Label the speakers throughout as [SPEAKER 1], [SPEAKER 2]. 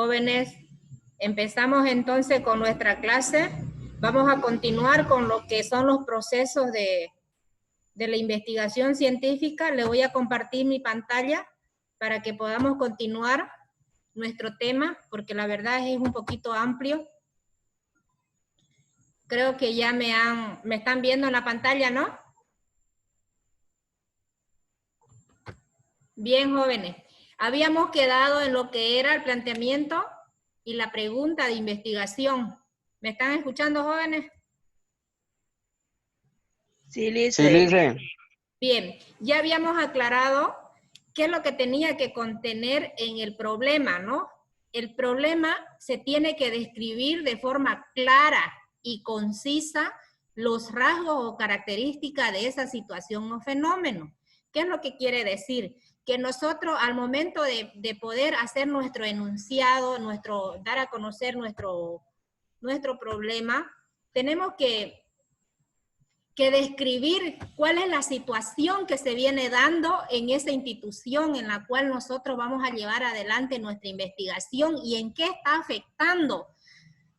[SPEAKER 1] Jóvenes, empezamos entonces con nuestra clase. Vamos a continuar con lo que son los procesos de la investigación científica. Le voy a compartir mi pantalla para que podamos continuar nuestro tema, porque la verdad es un poquito amplio. Creo que ya me están viendo en la pantalla, ¿no? Bien, jóvenes. Habíamos quedado en lo que era el planteamiento y la pregunta de investigación. ¿Me están escuchando, jóvenes?
[SPEAKER 2] Sí, Lice.
[SPEAKER 3] Sí, Lice.
[SPEAKER 1] Bien, ya habíamos aclarado qué es lo que tenía que contener en el problema, ¿no? El problema se tiene que describir de forma clara y concisa los rasgos o características de esa situación o fenómeno. ¿Qué es lo que quiere decir? Que nosotros al momento de poder hacer nuestro enunciado, dar a conocer nuestro problema, tenemos que describir cuál es la situación que se viene dando en esa institución en la cual nosotros vamos a llevar adelante nuestra investigación y en qué está afectando,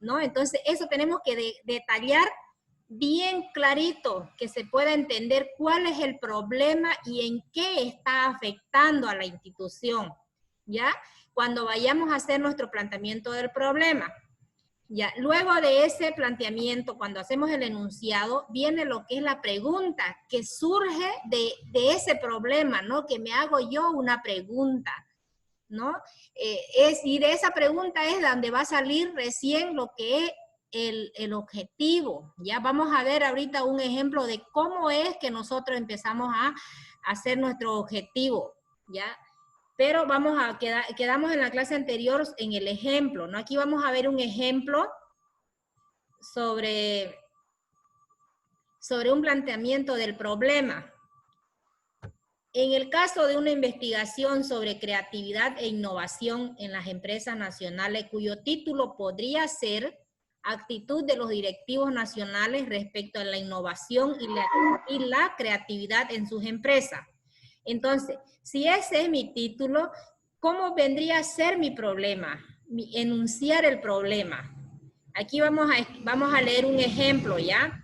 [SPEAKER 1] ¿no? Entonces, eso tenemos que detallar bien clarito, que se pueda entender cuál es el problema y en qué está afectando a la institución, ¿ya? Cuando vayamos a hacer nuestro planteamiento del problema. Ya, luego de ese planteamiento, cuando hacemos el enunciado, viene lo que es la pregunta que surge de ese problema, ¿no? Que me hago yo una pregunta, ¿no? Y de esa pregunta es donde va a salir recién lo que es el objetivo. Ya vamos a ver ahorita un ejemplo de cómo es que nosotros empezamos a hacer nuestro objetivo, ¿ya? Pero quedamos en la clase anterior en el ejemplo, ¿no? Aquí vamos a ver un ejemplo sobre un planteamiento del problema. En el caso de una investigación sobre creatividad e innovación en las empresas nacionales, cuyo título podría ser Actitud de los directivos nacionales respecto a la innovación y la creatividad en sus empresas. Entonces, si ese es mi título, ¿cómo vendría a ser mi problema? Enunciar el problema. Aquí vamos a leer un ejemplo, ¿ya?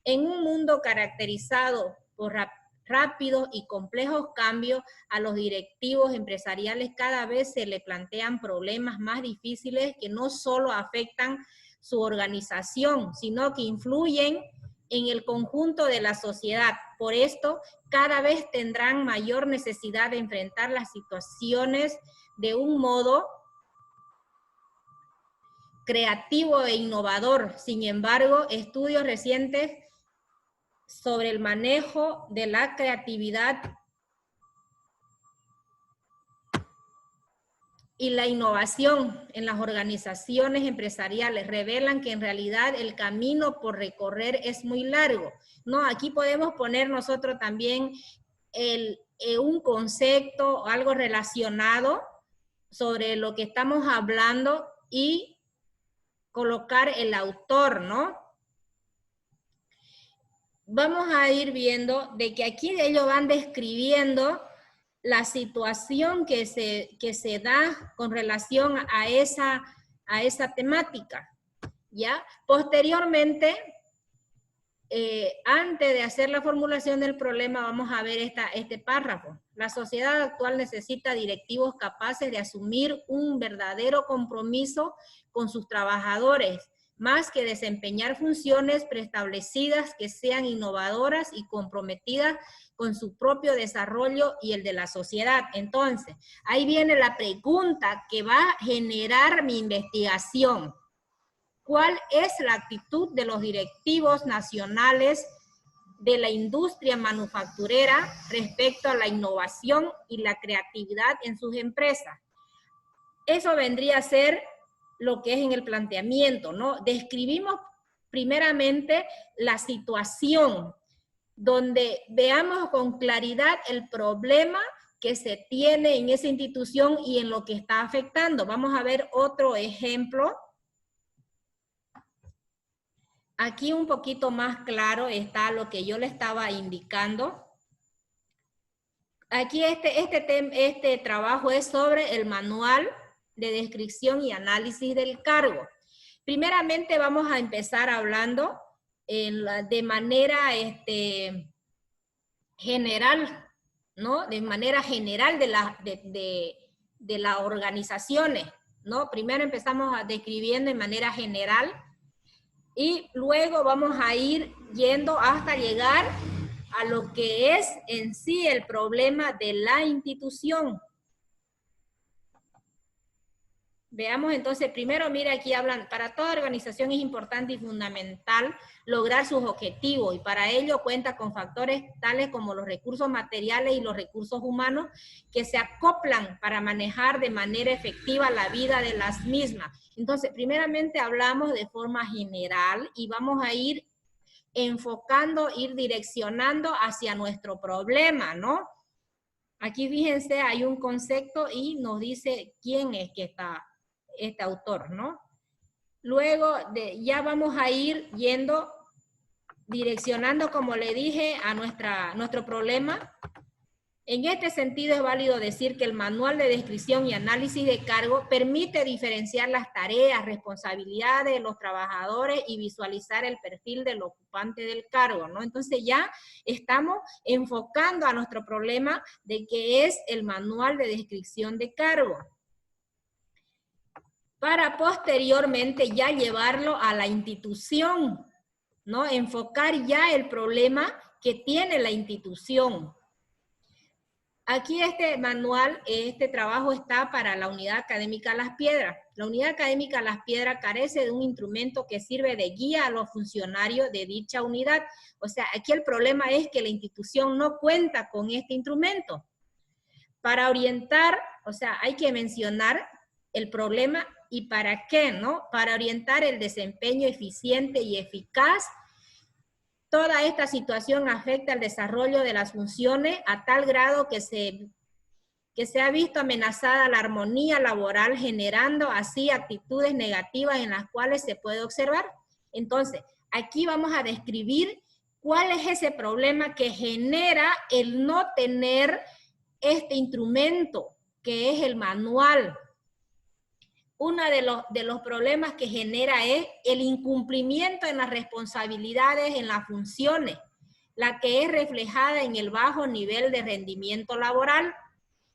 [SPEAKER 1] En un mundo caracterizado por rápidos y complejos cambios, a los directivos empresariales cada vez se le plantean problemas más difíciles que no solo afectan su organización, sino que influyen en el conjunto de la sociedad. Por esto, cada vez tendrán mayor necesidad de enfrentar las situaciones de un modo creativo e innovador. Sin embargo, estudios recientes sobre el manejo de la creatividad y la innovación en las organizaciones empresariales revelan que en realidad el camino por recorrer es muy largo, ¿no? Aquí podemos poner nosotros también un concepto, algo relacionado sobre lo que estamos hablando y colocar el autor, ¿no? Vamos a ir viendo de que aquí ellos van describiendo la situación que se da con relación a esa temática, ¿ya? Posteriormente, antes de hacer la formulación del problema, vamos a ver este párrafo. La sociedad actual necesita directivos capaces de asumir un verdadero compromiso con sus trabajadores, más que desempeñar funciones preestablecidas que sean innovadoras y comprometidas con su propio desarrollo y el de la sociedad. Entonces, ahí viene la pregunta que va a generar mi investigación. ¿Cuál es la actitud de los directivos nacionales de la industria manufacturera respecto a la innovación y la creatividad en sus empresas? Eso vendría a ser lo que es en el planteamiento, ¿no? Describimos primeramente la situación donde veamos con claridad el problema que se tiene en esa institución y en lo que está afectando. Vamos a ver otro ejemplo. Aquí un poquito más claro está lo que yo le estaba indicando. Aquí este trabajo es sobre el manual de descripción y análisis del cargo. Primeramente vamos a empezar hablando de manera general, ¿no? De manera general de las organizaciones, ¿no? Primero empezamos describiendo de manera general y luego vamos a ir yendo hasta llegar a lo que es en sí el problema de la institución. Veamos entonces, primero, mira, aquí hablan, para toda organización es importante y fundamental lograr sus objetivos y para ello cuenta con factores tales como los recursos materiales y los recursos humanos que se acoplan para manejar de manera efectiva la vida de las mismas. Entonces, primeramente hablamos de forma general y vamos a ir enfocando, ir direccionando hacia nuestro problema, ¿no? Aquí fíjense, hay un concepto y nos dice quién es que está este autor, ¿no? Luego ya vamos a ir yendo, direccionando, como le dije, a nuestro problema. En este sentido es válido decir que el manual de descripción y análisis de cargo permite diferenciar las tareas, responsabilidades de los trabajadores y visualizar el perfil del ocupante del cargo, ¿no? Entonces ya estamos enfocando a nuestro problema de que es el manual de descripción de cargo, para posteriormente ya llevarlo a la institución, ¿no? Enfocar ya el problema que tiene la institución. Aquí este manual, este trabajo está para la Unidad Académica Las Piedras. La Unidad Académica Las Piedras carece de un instrumento que sirve de guía a los funcionarios de dicha unidad. O sea, aquí el problema es que la institución no cuenta con este instrumento. Para orientar, o sea, hay que mencionar el problema y para qué, ¿no? Para orientar el desempeño eficiente y eficaz. Toda esta situación afecta el desarrollo de las funciones a tal grado que se ha visto amenazada la armonía laboral, generando así actitudes negativas en las cuales se puede observar. Entonces, aquí vamos a describir cuál es ese problema que genera el no tener este instrumento, que es el manual. Uno de los problemas que genera es el incumplimiento en las responsabilidades, en las funciones, la que es reflejada en el bajo nivel de rendimiento laboral,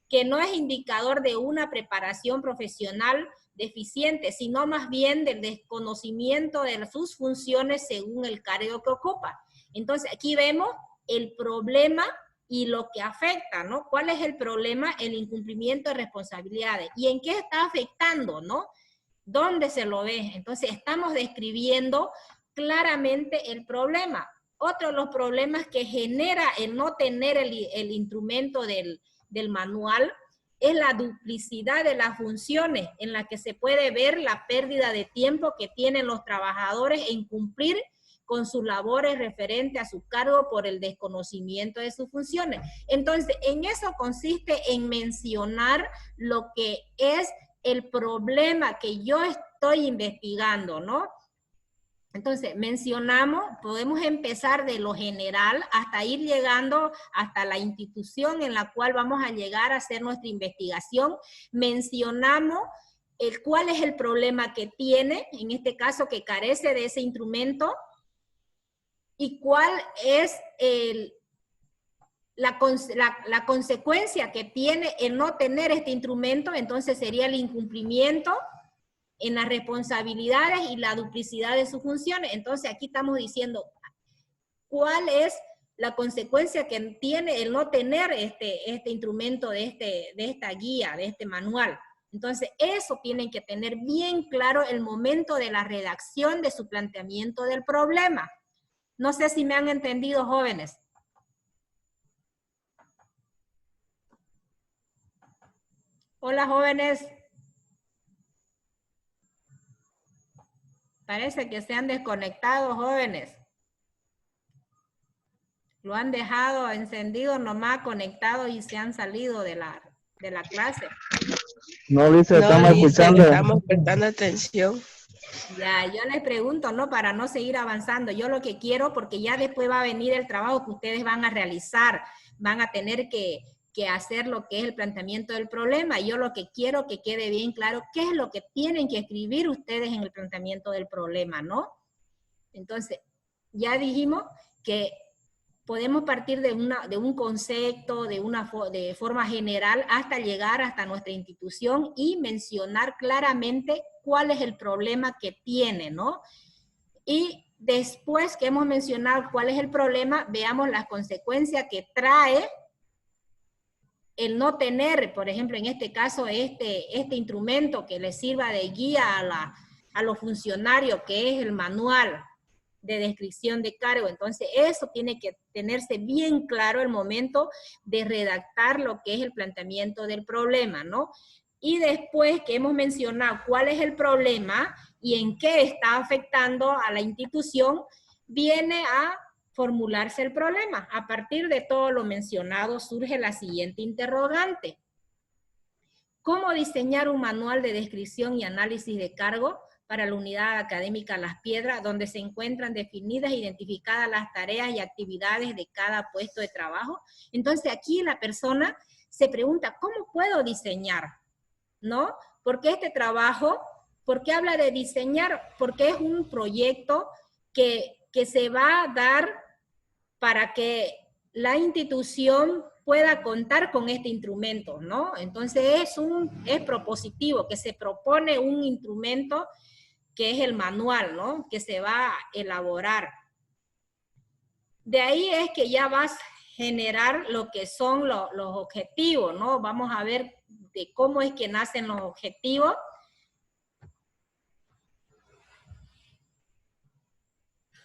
[SPEAKER 1] que no es indicador de una preparación profesional deficiente, sino más bien del desconocimiento de sus funciones según el cargo que ocupa. Entonces, aquí vemos el problema y lo que afecta, ¿no? ¿Cuál es el problema? El incumplimiento de responsabilidades. ¿Y en qué está afectando, no? ¿Dónde se lo ve? Entonces, estamos describiendo claramente el problema. Otro de los problemas que genera el no tener el instrumento del manual es la duplicidad de las funciones, en la que se puede ver la pérdida de tiempo que tienen los trabajadores en cumplir con sus labores referentes a su cargo por el desconocimiento de sus funciones. Entonces, en eso consiste en mencionar lo que es el problema que yo estoy investigando, ¿no? Entonces, mencionamos, podemos empezar de lo general hasta ir llegando hasta la institución en la cual vamos a llegar a hacer nuestra investigación. Mencionamos cuál es el problema que tiene, en este caso que carece de ese instrumento, y cuál es la consecuencia que tiene el no tener este instrumento. Entonces sería el incumplimiento en las responsabilidades y la duplicidad de sus funciones. Entonces aquí estamos diciendo cuál es la consecuencia que tiene el no tener este instrumento de esta guía, de este manual. Entonces eso tienen que tener bien claro el momento de la redacción de su planteamiento del problema. No sé si me han entendido, jóvenes. Hola, jóvenes. Parece que se han desconectado, jóvenes. Lo han dejado encendido nomás, conectado y se han salido de la clase.
[SPEAKER 2] No, Lisa, estamos escuchando.
[SPEAKER 3] Estamos prestando atención.
[SPEAKER 1] Ya, yo les pregunto, ¿no? Para no seguir avanzando. Yo lo que quiero, porque ya después va a venir el trabajo que ustedes van a realizar. Van a tener que que hacer lo que es el planteamiento del problema. Yo lo que quiero que quede bien claro qué es lo que tienen que escribir ustedes en el planteamiento del problema, ¿no? Entonces, ya dijimos que podemos partir de un concepto, de forma general, hasta llegar hasta nuestra institución y mencionar claramente cuál es el problema que tiene, ¿no? Y después que hemos mencionado cuál es el problema, veamos las consecuencias que trae el no tener, por ejemplo, en este caso, este instrumento que les sirva de guía a los funcionarios, que es el manual de descripción de cargo. Entonces, eso tiene que tenerse bien claro al momento de redactar lo que es el planteamiento del problema, ¿no? Y después que hemos mencionado cuál es el problema y en qué está afectando a la institución, viene a formularse el problema. A partir de todo lo mencionado surge la siguiente interrogante. ¿Cómo diseñar un manual de descripción y análisis de cargo para la unidad académica Las Piedras, donde se encuentran definidas e identificadas las tareas y actividades de cada puesto de trabajo? Entonces aquí la persona se pregunta, ¿cómo puedo diseñar? ¿No? Porque este trabajo, ¿por qué habla de diseñar? Porque es un proyecto que se va a dar para que la institución pueda contar con este instrumento, ¿no? Entonces es propositivo, que se propone un instrumento que es el manual, ¿no? Que se va a elaborar. De ahí es que ya vas a generar lo que son los objetivos, ¿no? Vamos a ver de cómo es que nacen los objetivos.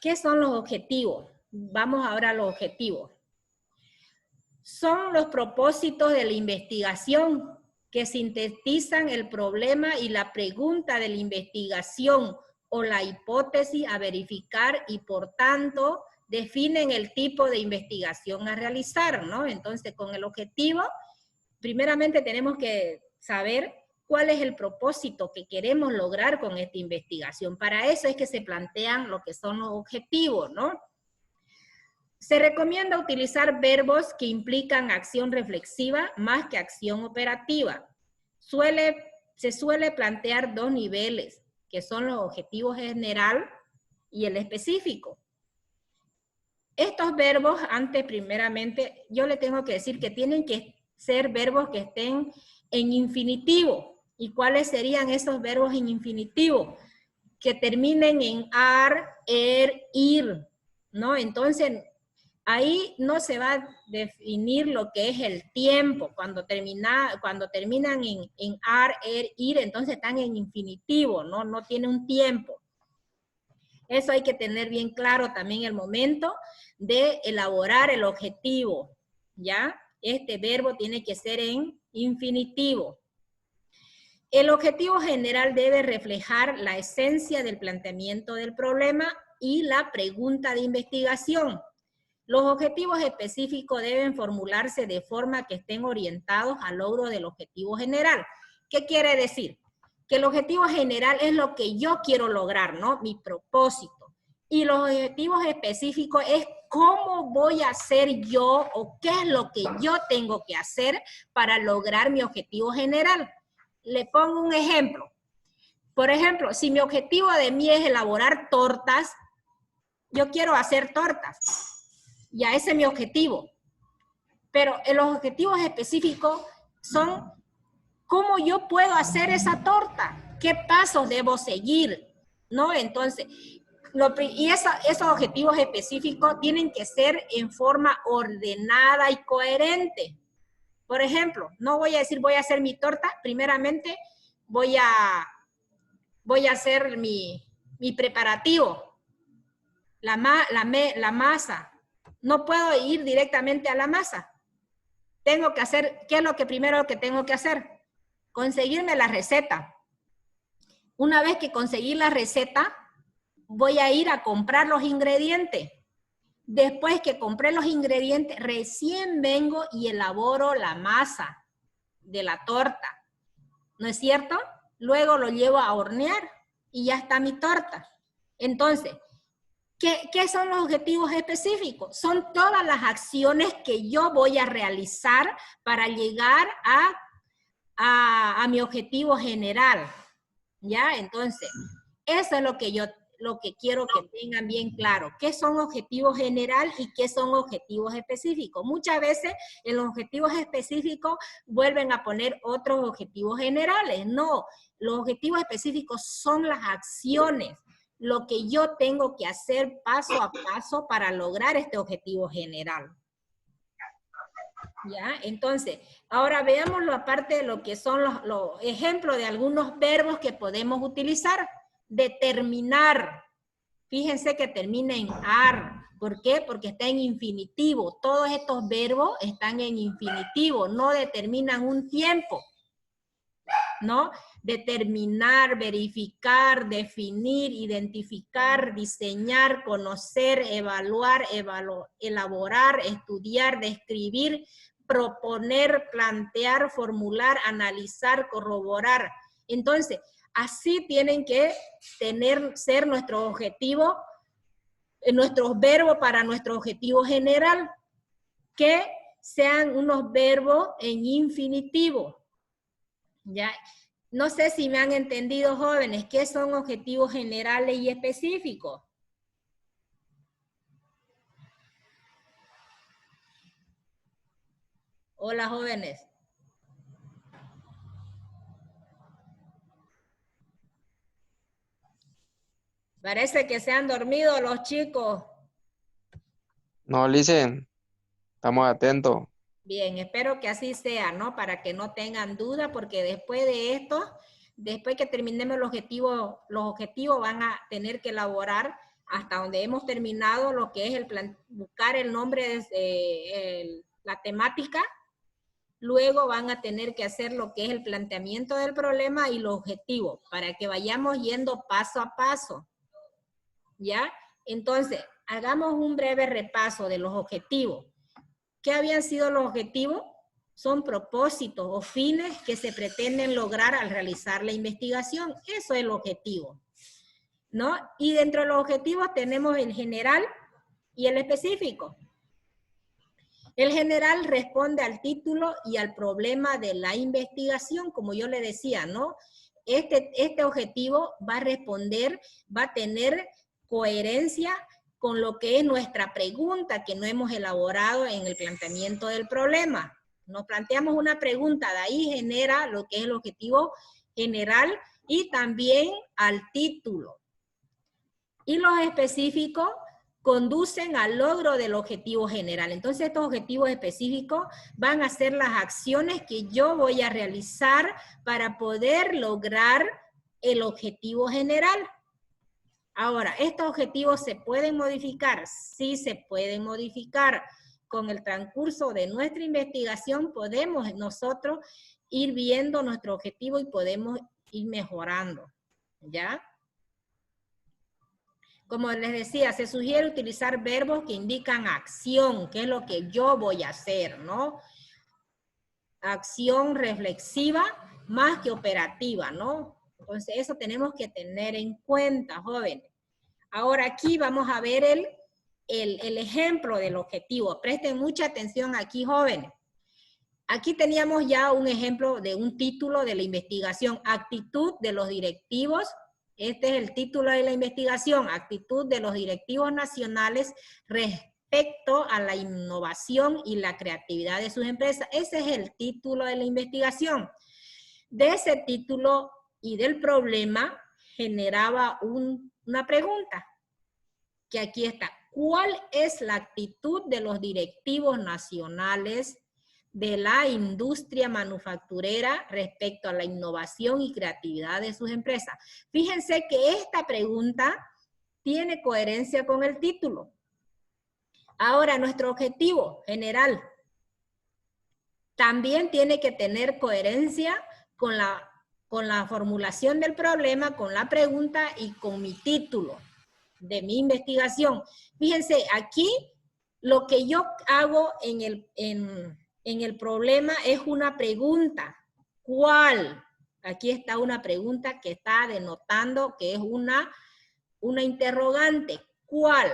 [SPEAKER 1] ¿Qué son los objetivos? Vamos ahora a los objetivos. Son los propósitos de la investigación que sintetizan el problema y la pregunta de la investigación o la hipótesis a verificar y por tanto definen el tipo de investigación a realizar, ¿no? Entonces con el objetivo, primeramente tenemos que saber cuál es el propósito que queremos lograr con esta investigación. Para eso es que se plantean lo que son los objetivos, ¿no? Se recomienda utilizar verbos que implican acción reflexiva más que acción operativa. Se suele plantear dos niveles, que son los objetivos general y el específico. Estos verbos, antes primeramente, yo le tengo que decir que tienen que ser verbos que estén en infinitivo. ¿Y cuáles serían esos verbos en infinitivo? Que terminen en ar, ir, ¿no? Entonces, ahí no se va a definir lo que es el tiempo. Cuando terminan en ar, ir, entonces están en infinitivo, ¿no? No tiene un tiempo. Eso hay que tener bien claro también el momento de elaborar el objetivo, ¿ya? Este verbo tiene que ser en infinitivo. El objetivo general debe reflejar la esencia del planteamiento del problema y la pregunta de investigación. Los objetivos específicos deben formularse de forma que estén orientados al logro del objetivo general. ¿Qué quiere decir? Que el objetivo general es lo que yo quiero lograr, ¿no? Mi propósito. Y los objetivos específicos es cómo voy a hacer yo o qué es lo que yo tengo que hacer para lograr mi objetivo general. Le pongo un ejemplo. Por ejemplo, si mi objetivo de mí es elaborar tortas, yo quiero hacer tortas. Ya ese es mi objetivo. Pero los objetivos específicos son cómo yo puedo hacer esa torta, qué pasos debo seguir, ¿no? Entonces, esos objetivos específicos tienen que ser en forma ordenada y coherente. Por ejemplo, no voy a decir voy a hacer mi torta, primeramente voy a hacer mi preparativo, la masa. No puedo ir directamente a la masa. Tengo que hacer, ¿qué es lo que primero que tengo que hacer? Conseguirme la receta. Una vez que conseguí la receta, voy a ir a comprar los ingredientes. Después que compré los ingredientes, recién vengo y elaboro la masa de la torta. ¿No es cierto? Luego lo llevo a hornear y ya está mi torta. Entonces, ¿Qué son los objetivos específicos? Son todas las acciones que yo voy a realizar para llegar a mi objetivo general. ¿Ya? Entonces, eso es lo que quiero que tengan bien claro. ¿Qué son objetivos general y qué son objetivos específicos? Muchas veces en los objetivos específicos vuelven a poner otros objetivos generales. No, los objetivos específicos son las acciones, lo que yo tengo que hacer paso a paso para lograr este objetivo general. ¿Ya? Entonces, ahora veámoslo aparte de lo que son los ejemplos de algunos verbos que podemos utilizar. Determinar. Fíjense que termina en ar. ¿Por qué? Porque está en infinitivo. Todos estos verbos están en infinitivo, no determinan un tiempo. ¿No? Determinar, verificar, definir, identificar, diseñar, conocer, evaluar, elaborar, estudiar, describir, proponer, plantear, formular, analizar, corroborar. Entonces, así tienen que ser nuestro objetivo, nuestros verbos para nuestro objetivo general, que sean unos verbos en infinitivo. ¿Ya? No sé si me han entendido, jóvenes, ¿qué son objetivos generales y específicos? Hola, jóvenes. Parece que se han dormido los chicos.
[SPEAKER 4] No, Lice, estamos atentos.
[SPEAKER 1] Bien, espero que así sea, ¿no? Para que no tengan duda, porque después de esto, después que terminemos los objetivos van a tener que elaborar hasta donde hemos terminado lo que es el plan, buscar el nombre de la temática. Luego van a tener que hacer lo que es el planteamiento del problema y los objetivos, para que vayamos yendo paso a paso. ¿Ya? Entonces, hagamos un breve repaso de los objetivos. ¿Qué habían sido los objetivos? Son propósitos o fines que se pretenden lograr al realizar la investigación. Eso es el objetivo, ¿no? Y dentro de los objetivos tenemos el general y el específico. El general responde al título y al problema de la investigación, como yo le decía, ¿no? Este objetivo va a responder, va a tener coherencia con lo que es nuestra pregunta que no hemos elaborado en el planteamiento del problema. Nos planteamos una pregunta, de ahí genera lo que es el objetivo general y también al título. Y los específicos conducen al logro del objetivo general. Entonces estos objetivos específicos van a ser las acciones que yo voy a realizar para poder lograr el objetivo general. Ahora, ¿estos objetivos se pueden modificar? Sí, se pueden modificar. Con el transcurso de nuestra investigación podemos nosotros ir viendo nuestro objetivo y podemos ir mejorando, ¿ya? Como les decía, se sugiere utilizar verbos que indican acción, que es lo que yo voy a hacer, ¿no? Acción reflexiva más que operativa, ¿no? Entonces, eso tenemos que tener en cuenta, jóvenes. Ahora aquí vamos a ver el ejemplo del objetivo. Presten mucha atención aquí, jóvenes. Aquí teníamos ya un ejemplo de un título de la investigación, actitud de los directivos. Este es el título de la investigación, actitud de los directivos nacionales respecto a la innovación y la creatividad de sus empresas. Ese es el título de la investigación. De ese título y del problema generaba una pregunta, que aquí está. ¿Cuál es la actitud de los directivos nacionales de la industria manufacturera respecto a la innovación y creatividad de sus empresas? Fíjense que esta pregunta tiene coherencia con el título. Ahora, nuestro objetivo general también tiene que tener coherencia con la formulación del problema, con la pregunta y con mi título de mi investigación. Fíjense, aquí lo que yo hago en el problema es una pregunta. ¿Cuál? Aquí está una pregunta que está denotando que es una interrogante. ¿Cuál?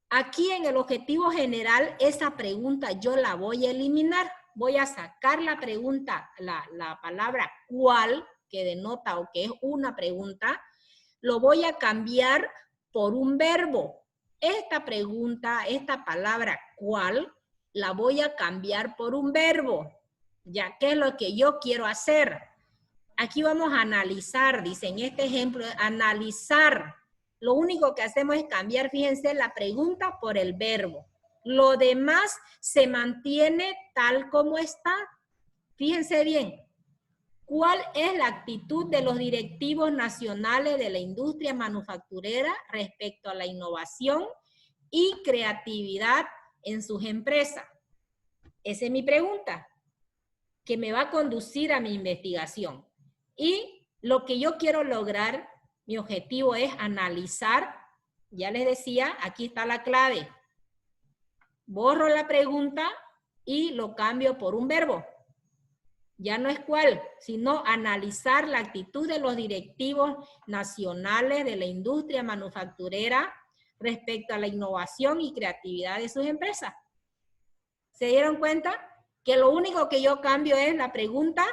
[SPEAKER 1] Aquí en el objetivo general, esa pregunta yo la voy a eliminar. Voy a sacar la pregunta, la palabra cuál, que denota o que es una pregunta, lo voy a cambiar por un verbo. Esta pregunta, esta palabra cuál, la voy a cambiar por un verbo. Ya, ¿qué es lo que yo quiero hacer? Aquí vamos a analizar, dice en este ejemplo, analizar. Lo único que hacemos es cambiar, fíjense, la pregunta por el verbo. Lo demás se mantiene tal como está. Fíjense bien. ¿Cuál es la actitud de los directivos nacionales de la industria manufacturera respecto a la innovación y creatividad en sus empresas? Esa es mi pregunta, que me va a conducir a mi investigación. Y lo que yo quiero lograr, mi objetivo es analizar, ya les decía, aquí está la clave. Borro la pregunta y lo cambio por un verbo. Ya no es cuál, sino analizar la actitud de los directivos nacionales de la industria manufacturera respecto a la innovación y creatividad de sus empresas. ¿Se dieron cuenta? Que lo único que yo cambio es la pregunta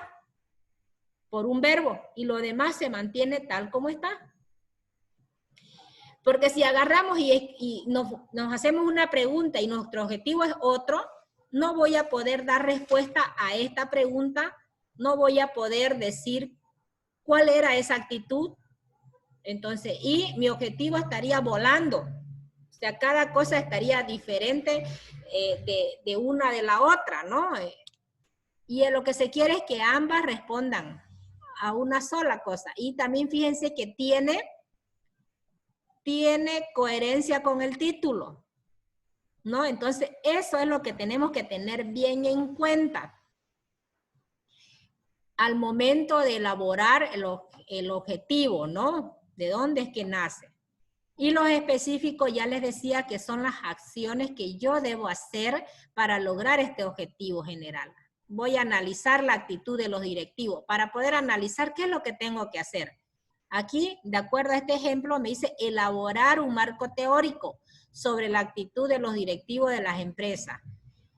[SPEAKER 1] por un verbo y lo demás se mantiene tal como está. Porque si agarramos y nos hacemos una pregunta y nuestro objetivo es otro, no voy a poder dar respuesta a esta pregunta, no voy a poder decir cuál era esa actitud. Entonces, y mi objetivo estaría volando. O sea, cada cosa estaría diferente de una de la otra, ¿no? Y lo que se quiere es que ambas respondan a una sola cosa. Y también fíjense que tiene coherencia con el título, ¿no? Entonces, eso es lo que tenemos que tener bien en cuenta al momento de elaborar el objetivo, ¿no? ¿De dónde es que nace? Y los específicos ya les decía que son las acciones que yo debo hacer para lograr este objetivo general. Voy a analizar la actitud de los directivos para poder analizar qué es lo que tengo que hacer. Aquí, de acuerdo a este ejemplo, me dice elaborar un marco teórico sobre la actitud de los directivos de las empresas.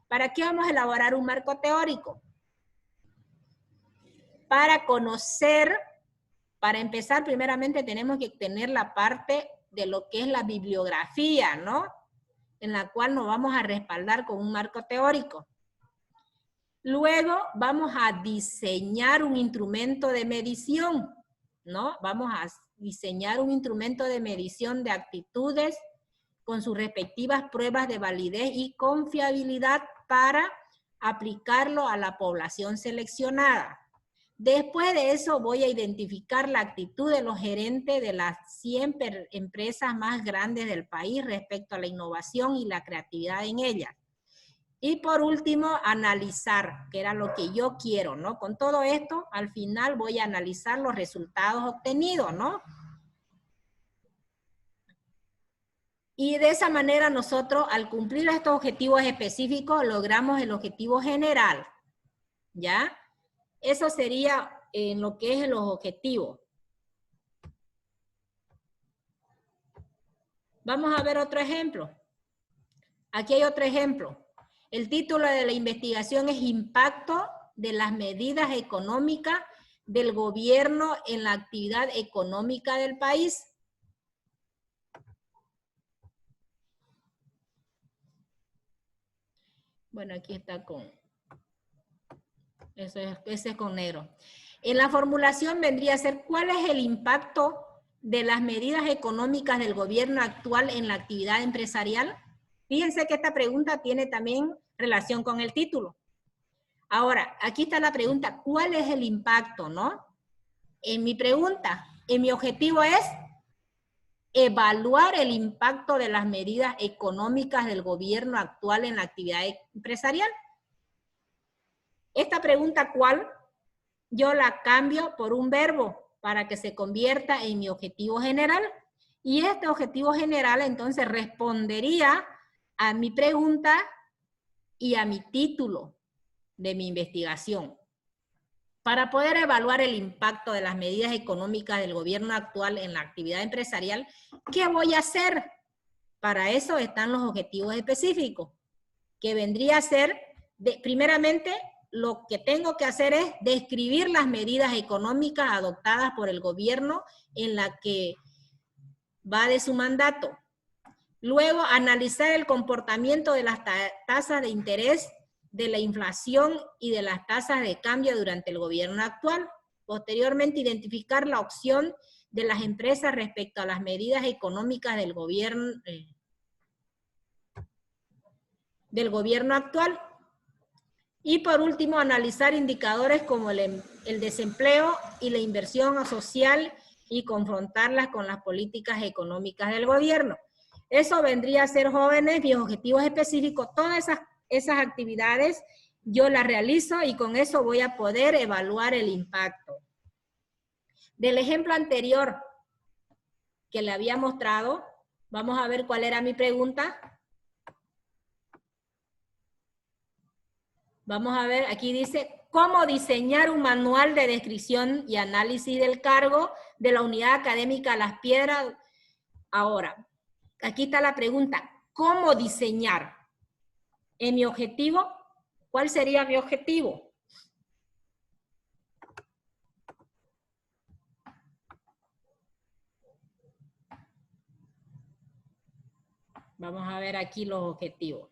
[SPEAKER 1] ¿Para qué vamos a elaborar un marco teórico? Para conocer, para empezar, primeramente tenemos que tener la parte de lo que es la bibliografía, ¿no? En la cual nos vamos a respaldar con un marco teórico. Luego vamos a diseñar un instrumento de medición, ¿no? Vamos a diseñar un instrumento de medición de actitudes con sus respectivas pruebas de validez y confiabilidad para aplicarlo a la población seleccionada. Después de eso voy a identificar la actitud de los gerentes de las 100 empresas más grandes del país respecto a la innovación y la creatividad en ellas. Y por último, analizar, que era lo que yo quiero, ¿no? Con todo esto, al final voy a analizar los resultados obtenidos, ¿no? Y de esa manera nosotros, al cumplir estos objetivos específicos, logramos el objetivo general, ¿ya? Eso sería en lo que es los objetivos. Vamos a ver otro ejemplo. Aquí hay otro ejemplo. El título de la investigación es Impacto de las medidas económicas del gobierno en la actividad económica del país. Bueno, aquí está con... ese es con negro. En la formulación vendría a ser, ¿cuál es el impacto de las medidas económicas del gobierno actual en la actividad empresarial? Fíjense que esta pregunta tiene también relación con el título. Ahora, aquí está la pregunta, ¿cuál es el impacto, no? En mi pregunta, en mi objetivo es evaluar el impacto de las medidas económicas del gobierno actual en la actividad empresarial. Esta pregunta, ¿cuál? Yo la cambio por un verbo para que se convierta en mi objetivo general. Y este objetivo general entonces respondería a mi pregunta y a mi título de mi investigación. Para poder evaluar el impacto de las medidas económicas del gobierno actual en la actividad empresarial, ¿qué voy a hacer? Para eso están los objetivos específicos, que vendría a ser, primeramente, lo que tengo que hacer es describir las medidas económicas adoptadas por el gobierno en la que va de su mandato. Luego, analizar el comportamiento de las tasas de interés, de la inflación y de las tasas de cambio durante el gobierno actual. Posteriormente, identificar la opción de las empresas respecto a las medidas económicas del gobierno actual. Y por último, analizar indicadores como el desempleo y la inversión social y confrontarlas con las políticas económicas del gobierno. Eso vendría a ser, jóvenes, mis objetivos específicos. Todas esas actividades yo las realizo y con eso voy a poder evaluar el impacto. Del ejemplo anterior que le había mostrado, vamos a ver cuál era mi pregunta. Vamos a ver, aquí dice, ¿cómo diseñar un manual de descripción y análisis del cargo de la unidad académica Las Piedras? Ahora, aquí está la pregunta, ¿cómo diseñar? En mi objetivo, ¿cuál sería mi objetivo? Vamos a ver aquí los objetivos.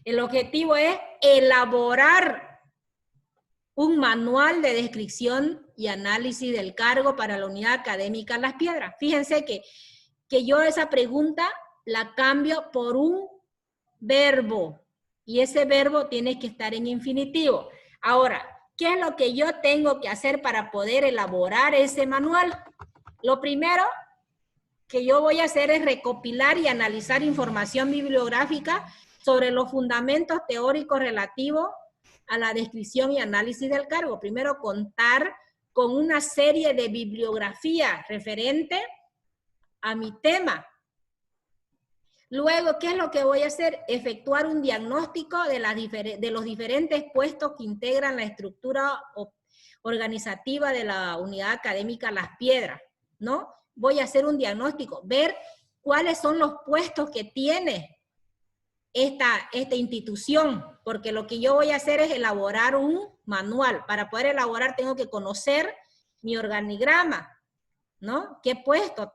[SPEAKER 1] El objetivo es elaborar un manual de descripción y análisis del cargo para la unidad académica Las Piedras. Fíjense que yo esa pregunta la cambio por un verbo y ese verbo tiene que estar en infinitivo. Ahora, ¿qué es lo que yo tengo que hacer para poder elaborar ese manual? Lo primero que yo voy a hacer es recopilar y analizar información bibliográfica sobre los fundamentos teóricos relativos a la descripción y análisis del cargo. Primero, contar con una serie de bibliografía referente a mi tema. Luego, ¿qué es lo que voy a hacer? Efectuar un diagnóstico de los diferentes puestos que integran la estructura organizativa de la unidad académica Las Piedras, ¿no? Voy a hacer un diagnóstico, ver cuáles son los puestos que tiene esta institución, porque lo que yo voy a hacer es elaborar un manual. Para poder elaborar tengo que conocer mi organigrama, ¿no? ¿Qué puestos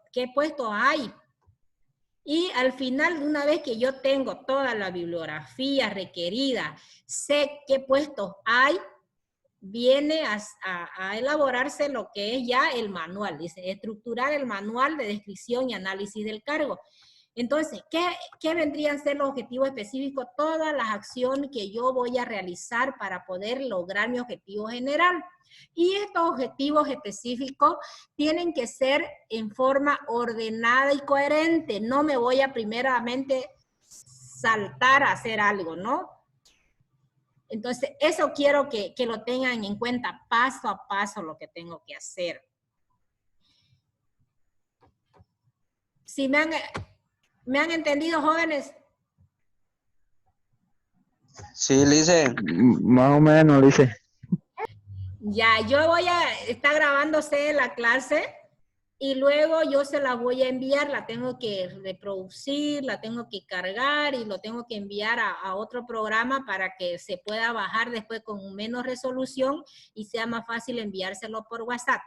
[SPEAKER 1] hay? Y al final, de una vez que yo tengo toda la bibliografía requerida, sé qué puestos hay, viene a elaborarse lo que es ya el manual. Dice, estructurar el manual de descripción y análisis del cargo. Entonces, ¿qué vendrían a ser los objetivos específicos? Todas las acciones que yo voy a realizar para poder lograr mi objetivo general. Y estos objetivos específicos tienen que ser en forma ordenada y coherente. No me voy a primeramente saltar a hacer algo, ¿no? Entonces, eso quiero que lo tengan en cuenta paso a paso lo que tengo que hacer. Si me han entendido, jóvenes.
[SPEAKER 4] Sí, Lice.
[SPEAKER 2] Más o menos, dice.
[SPEAKER 1] Ya, yo voy a estar grabándose la clase y luego yo se la voy a enviar, la tengo que reproducir, la tengo que cargar y lo tengo que enviar a otro programa para que se pueda bajar después con menos resolución y sea más fácil enviárselo por WhatsApp.